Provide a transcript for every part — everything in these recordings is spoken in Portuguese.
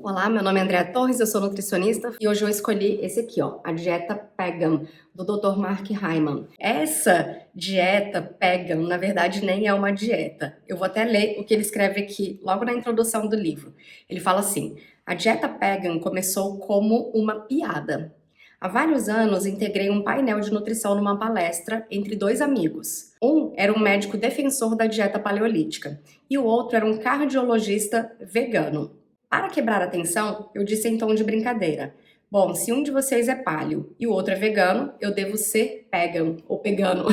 Olá, meu nome é Andréa Torres, eu sou nutricionista e hoje eu escolhi esse aqui, ó, a dieta Pagan, do Dr. Mark Hyman. Essa dieta Pagan, na verdade, nem é uma dieta. Eu vou até ler o que ele escreve aqui logo na introdução do livro. Ele fala assim: a dieta Pagan começou como uma piada. Há vários anos integrei um painel de nutrição numa palestra entre dois amigos. Um era um médico defensor da dieta paleolítica e o outro era um cardiologista vegano. Para quebrar a tensão, eu disse em tom de brincadeira: bom, se um de vocês é paleo e o outro é vegano, eu devo ser pagan ou pegano.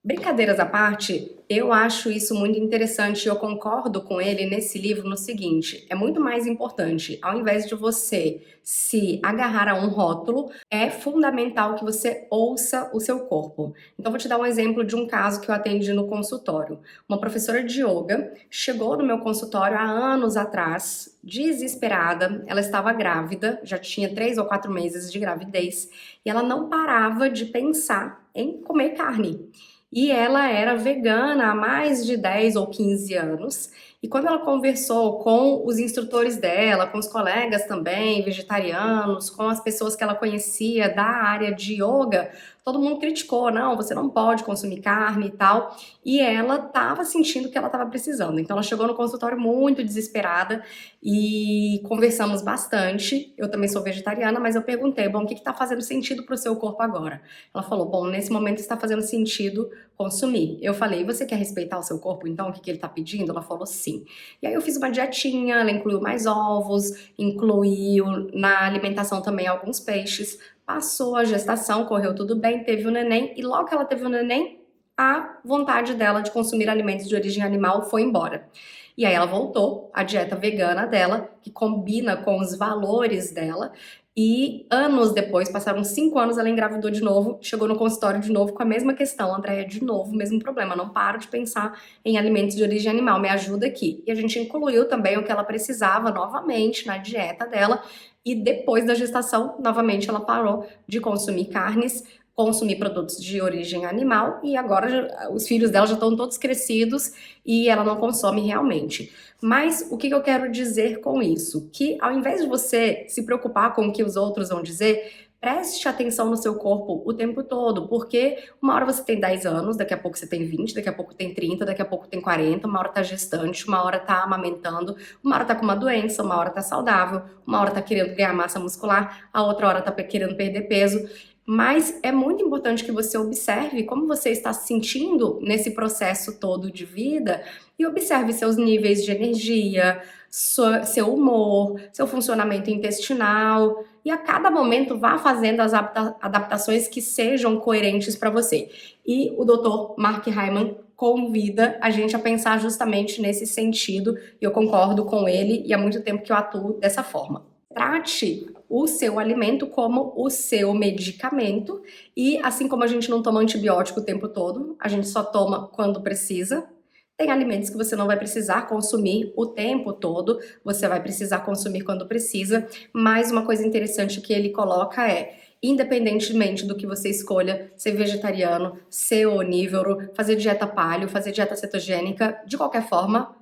Brincadeiras à parte, eu acho isso muito interessante e eu concordo com ele nesse livro no seguinte: é muito mais importante, ao invés de você se agarrar a um rótulo, é fundamental que você ouça o seu corpo. Então, vou te dar um exemplo de um caso que eu atendi no consultório. Uma professora de yoga chegou no meu consultório há anos atrás, desesperada, ela estava grávida, já tinha 3 ou 4 meses de gravidez, e ela não parava de pensar em comer carne. E ela era vegana há mais de 10 ou 15 anos. E quando ela conversou com os instrutores dela, com os colegas também, vegetarianos, com as pessoas que ela conhecia da área de yoga, todo mundo criticou: não, você não pode consumir carne e tal. E ela estava sentindo que ela estava precisando. Então ela chegou no consultório muito desesperada e conversamos bastante. Eu também sou vegetariana, mas eu perguntei: bom, o que está fazendo sentido para o seu corpo agora? Ela falou: bom, nesse momento está fazendo sentido consumir. Eu falei: você quer respeitar o seu corpo então? O que ele tá pedindo? Ela falou sim. E aí eu fiz uma dietinha, ela incluiu mais ovos, incluiu na alimentação também alguns peixes. Passou a gestação, correu tudo bem, teve o neném, e logo que ela teve o neném, a vontade dela de consumir alimentos de origem animal foi embora. E aí ela voltou à dieta vegana dela, que combina com os valores dela, e anos depois, passaram 5 anos, ela engravidou de novo, chegou no consultório de novo com a mesma questão: Andréia, de novo, mesmo problema, não paro de pensar em alimentos de origem animal, me ajuda aqui. E a gente incluiu também o que ela precisava novamente na dieta dela, e depois da gestação, novamente ela parou de consumir carnes, consumir produtos de origem animal, e agora os filhos dela já estão todos crescidos e ela não consome realmente. Mas o que eu quero dizer com isso? Que ao invés de você se preocupar com o que os outros vão dizer, preste atenção no seu corpo o tempo todo, porque uma hora você tem 10 anos, daqui a pouco você tem 20, daqui a pouco tem 30, daqui a pouco tem 40, uma hora tá gestante, uma hora tá amamentando, uma hora tá com uma doença, uma hora tá saudável, uma hora tá querendo ganhar massa muscular, a outra hora tá querendo perder peso. Mas é muito importante que você observe como você está se sentindo nesse processo todo de vida e observe seus níveis de energia, seu humor, seu funcionamento intestinal, e a cada momento vá fazendo as adaptações que sejam coerentes para você. E o Dr. Mark Hyman convida a gente a pensar justamente nesse sentido, e eu concordo com ele, e há muito tempo que eu atuo dessa forma. Trate o seu alimento como o seu medicamento, e assim como a gente não toma antibiótico o tempo todo, a gente só toma quando precisa. Tem alimentos que você não vai precisar consumir o tempo todo, você vai precisar consumir quando precisa. Mas uma coisa interessante que ele coloca é: independentemente do que você escolha, ser vegetariano, ser onívoro, fazer dieta paleo, fazer dieta cetogênica, de qualquer forma,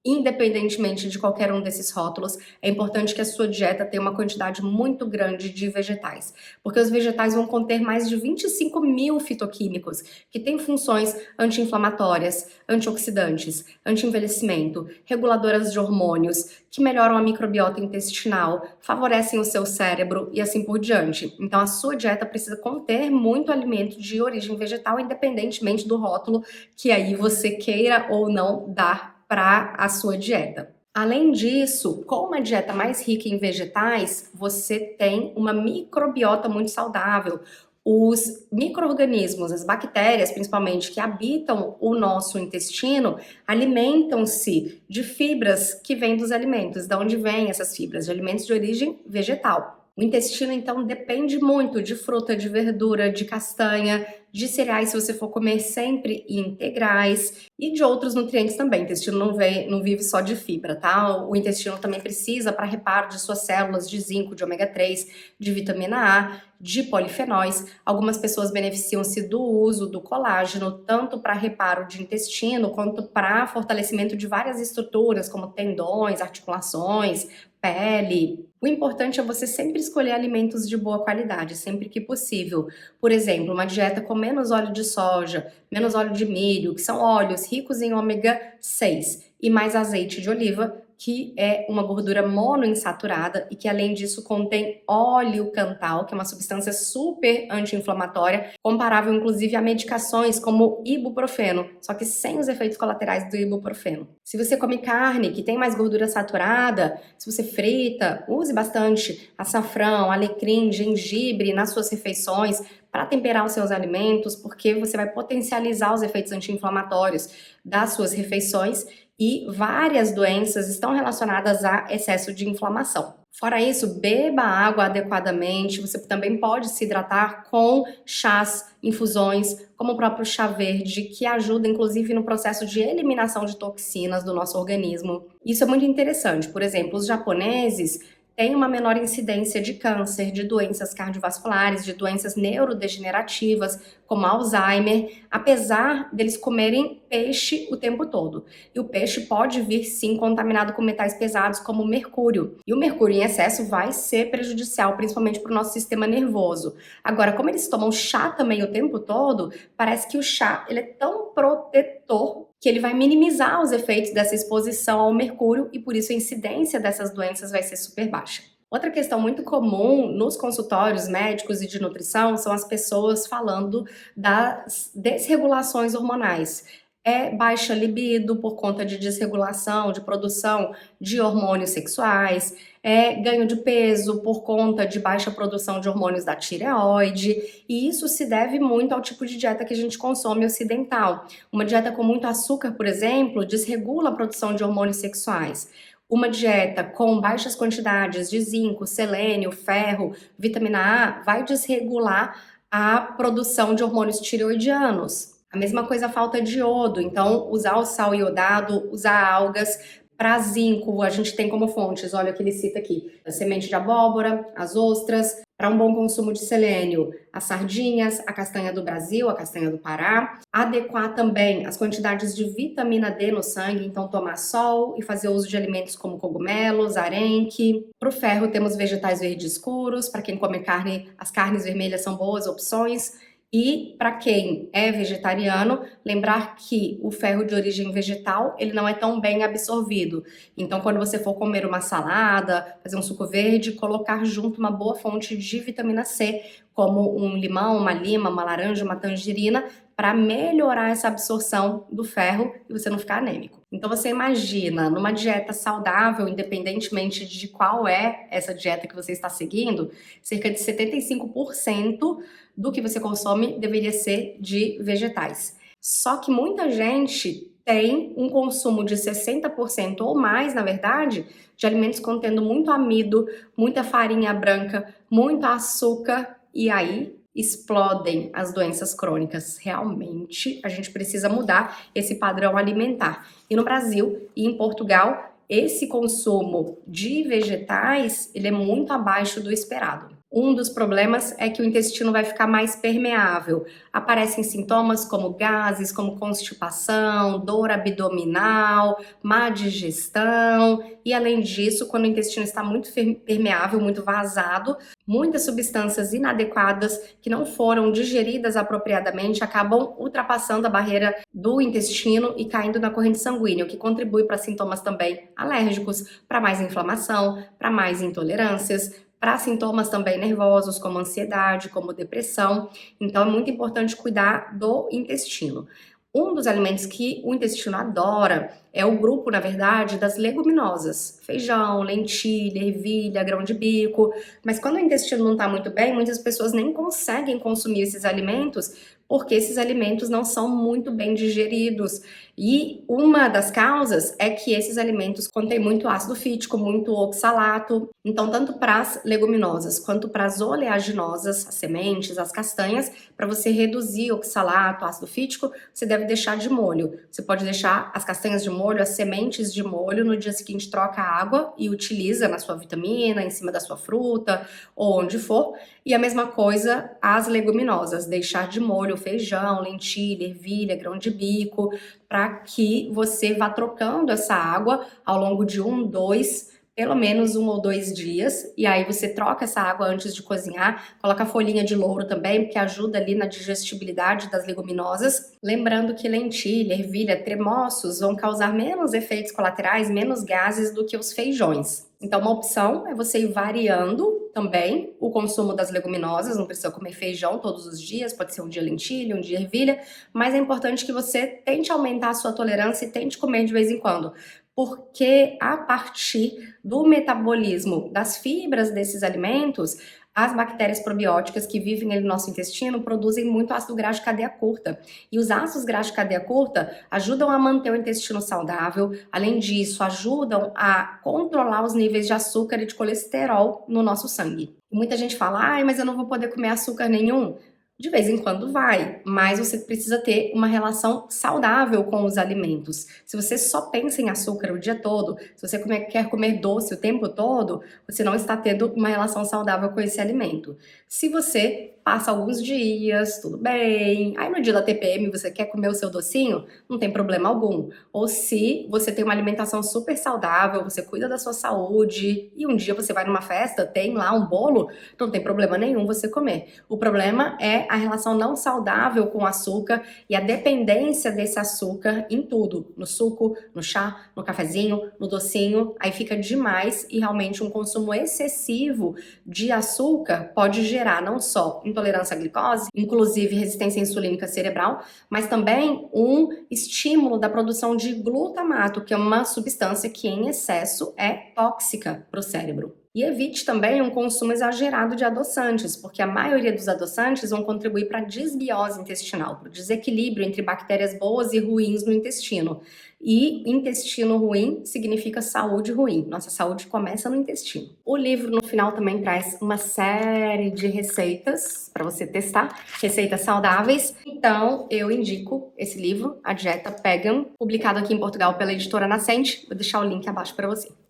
independentemente de qualquer um desses rótulos, é importante que a sua dieta tenha uma quantidade muito grande de vegetais, porque os vegetais vão conter mais de 25 mil fitoquímicos, que têm funções anti-inflamatórias, antioxidantes, anti-envelhecimento, reguladoras de hormônios, que melhoram a microbiota intestinal, favorecem o seu cérebro e assim por diante. Então a sua dieta precisa conter muito alimento de origem vegetal, independentemente do rótulo que aí você queira ou não dar para a sua dieta. Além disso, com uma dieta mais rica em vegetais, você tem uma microbiota muito saudável. Os micro-organismos, as bactérias principalmente, que habitam o nosso intestino, alimentam-se de fibras que vêm dos alimentos. De onde vêm essas fibras? De alimentos de origem vegetal. O intestino, então, depende muito de fruta, de verdura, de castanha, de cereais, se você for comer sempre integrais, e de outros nutrientes também. O intestino não vive só de fibra, tá? O intestino também precisa para reparo de suas células de zinco, de ômega 3, de vitamina A, de polifenóis. Algumas pessoas beneficiam-se do uso do colágeno, tanto para reparo de intestino, quanto para fortalecimento de várias estruturas, como tendões, articulações, pele. O importante é você sempre escolher alimentos de boa qualidade, sempre que possível. Por exemplo, uma dieta com menos óleo de soja, menos óleo de milho, que são óleos ricos em ômega 6, e mais azeite de oliva, que é uma gordura monoinsaturada e que além disso contém óleo cantal, que é uma substância super anti-inflamatória, comparável inclusive a medicações como ibuprofeno, só que sem os efeitos colaterais do ibuprofeno. Se você come carne que tem mais gordura saturada, se você frita, use bastante açafrão, alecrim, gengibre nas suas refeições para temperar os seus alimentos, porque você vai potencializar os efeitos anti-inflamatórios das suas refeições e várias doenças estão relacionadas a excesso de inflamação. Fora isso, beba água adequadamente, você também pode se hidratar com chás, infusões, como o próprio chá verde, que ajuda inclusive no processo de eliminação de toxinas do nosso organismo. Isso é muito interessante. Por exemplo, os japoneses têm uma menor incidência de câncer, de doenças cardiovasculares, de doenças neurodegenerativas, como Alzheimer, apesar deles comerem peixe o tempo todo. E o peixe pode vir, sim, contaminado com metais pesados, como o mercúrio. E o mercúrio em excesso vai ser prejudicial, principalmente para o nosso sistema nervoso. Agora, como eles tomam chá também o tempo todo, parece que o chá ele é tão protetor que ele vai minimizar os efeitos dessa exposição ao mercúrio e por isso a incidência dessas doenças vai ser super baixa. Outra questão muito comum nos consultórios médicos e de nutrição são as pessoas falando das desregulações hormonais. É baixa libido por conta de desregulação, de produção de hormônios sexuais, é ganho de peso por conta de baixa produção de hormônios da tireoide, e isso se deve muito ao tipo de dieta que a gente consome ocidental. Uma dieta com muito açúcar, por exemplo, desregula a produção de hormônios sexuais. Uma dieta com baixas quantidades de zinco, selênio, ferro, vitamina A vai desregular a produção de hormônios tireoidianos. A mesma coisa a falta de iodo, então usar o sal iodado, usar algas. Para zinco, a gente tem como fontes, olha o que ele cita aqui, a semente de abóbora, as ostras. Para um bom consumo de selênio, as sardinhas, a castanha do Brasil, a castanha do Pará. Adequar também as quantidades de vitamina D no sangue, então tomar sol e fazer uso de alimentos como cogumelos, arenque. Para o ferro temos vegetais verdes escuros, para quem come carne, as carnes vermelhas são boas opções. E para quem é vegetariano, lembrar que o ferro de origem vegetal, ele não é tão bem absorvido. Então, quando você for comer uma salada, fazer um suco verde, colocar junto uma boa fonte de vitamina C, como um limão, uma lima, uma laranja, uma tangerina, para melhorar essa absorção do ferro e você não ficar anêmico. Então você imagina, numa dieta saudável, independentemente de qual é essa dieta que você está seguindo, cerca de 75% do que você consome deveria ser de vegetais. Só que muita gente tem um consumo de 60% ou mais, na verdade, de alimentos contendo muito amido, muita farinha branca, muito açúcar, e aí explodem as doenças crônicas. Realmente, a gente precisa mudar esse padrão alimentar. E no Brasil e em Portugal, esse consumo de vegetais, ele é muito abaixo do esperado. Um dos problemas é que o intestino vai ficar mais permeável. Aparecem sintomas como gases, como constipação, dor abdominal, má digestão. E além disso, quando o intestino está muito permeável, muito vazado, muitas substâncias inadequadas que não foram digeridas apropriadamente acabam ultrapassando a barreira do intestino e caindo na corrente sanguínea, o que contribui para sintomas também alérgicos, para mais inflamação, para mais intolerâncias, para sintomas também nervosos, como ansiedade, como depressão. Então, é muito importante cuidar do intestino. Um dos alimentos que o intestino adora é o grupo, na verdade, das leguminosas. Feijão, lentilha, ervilha, grão de bico. Mas quando o intestino não está muito bem, muitas pessoas nem conseguem consumir esses alimentos porque esses alimentos não são muito bem digeridos. E uma das causas é que esses alimentos contêm muito ácido fítico, muito oxalato. Então, tanto para as leguminosas quanto para as oleaginosas, as sementes, as castanhas, para você reduzir oxalato, ácido fítico, você deve deixar de molho. Você pode deixar as castanhas de molho, as sementes de molho, no dia seguinte troca a água e utiliza na sua vitamina, em cima da sua fruta ou onde for. E a mesma coisa as leguminosas, deixar de molho feijão, lentilha, ervilha, grão de bico, para que você vá trocando essa água ao longo de 1, 2, pelo menos 1 ou 2 dias, e aí você troca essa água antes de cozinhar, coloca a folhinha de louro também, porque ajuda ali na digestibilidade das leguminosas. Lembrando que lentilha, ervilha, tremoços vão causar menos efeitos colaterais, menos gases do que os feijões. Então, uma opção é você ir variando também o consumo das leguminosas, não precisa comer feijão todos os dias, pode ser um dia lentilha, um dia ervilha, mas é importante que você tente aumentar a sua tolerância e tente comer de vez em quando, porque a partir do metabolismo das fibras desses alimentos, as bactérias probióticas que vivem ali no nosso intestino produzem muito ácido graxo de cadeia curta. E os ácidos graxos de cadeia curta ajudam a manter o intestino saudável, além disso, ajudam a controlar os níveis de açúcar e de colesterol no nosso sangue. E muita gente fala, ai, mas eu não vou poder comer açúcar nenhum. De vez em quando vai, mas você precisa ter uma relação saudável com os alimentos. Se você só pensa em açúcar o dia todo, se você quer comer doce o tempo todo, você não está tendo uma relação saudável com esse alimento. Se você passa alguns dias, tudo bem, aí no dia da TPM você quer comer o seu docinho, não tem problema algum. Ou se você tem uma alimentação super saudável, você cuida da sua saúde e um dia você vai numa festa, tem lá um bolo, não tem problema nenhum você comer. O problema é a relação não saudável com o açúcar e a dependência desse açúcar em tudo, no suco, no chá, no cafezinho, no docinho, aí fica demais e realmente um consumo excessivo de açúcar pode gerar não só intolerância à glicose, inclusive resistência insulínica cerebral, mas também um estímulo da produção de glutamato, que é uma substância que em excesso é tóxica para o cérebro. E evite também um consumo exagerado de adoçantes, porque a maioria dos adoçantes vão contribuir para a desbiose intestinal, para o desequilíbrio entre bactérias boas e ruins no intestino. E intestino ruim significa saúde ruim. Nossa saúde começa no intestino. O livro, no final, também traz uma série de receitas para você testar, receitas saudáveis. Então, eu indico esse livro, A Dieta Pegan, publicado aqui em Portugal pela editora Nascente. Vou deixar o link abaixo para você.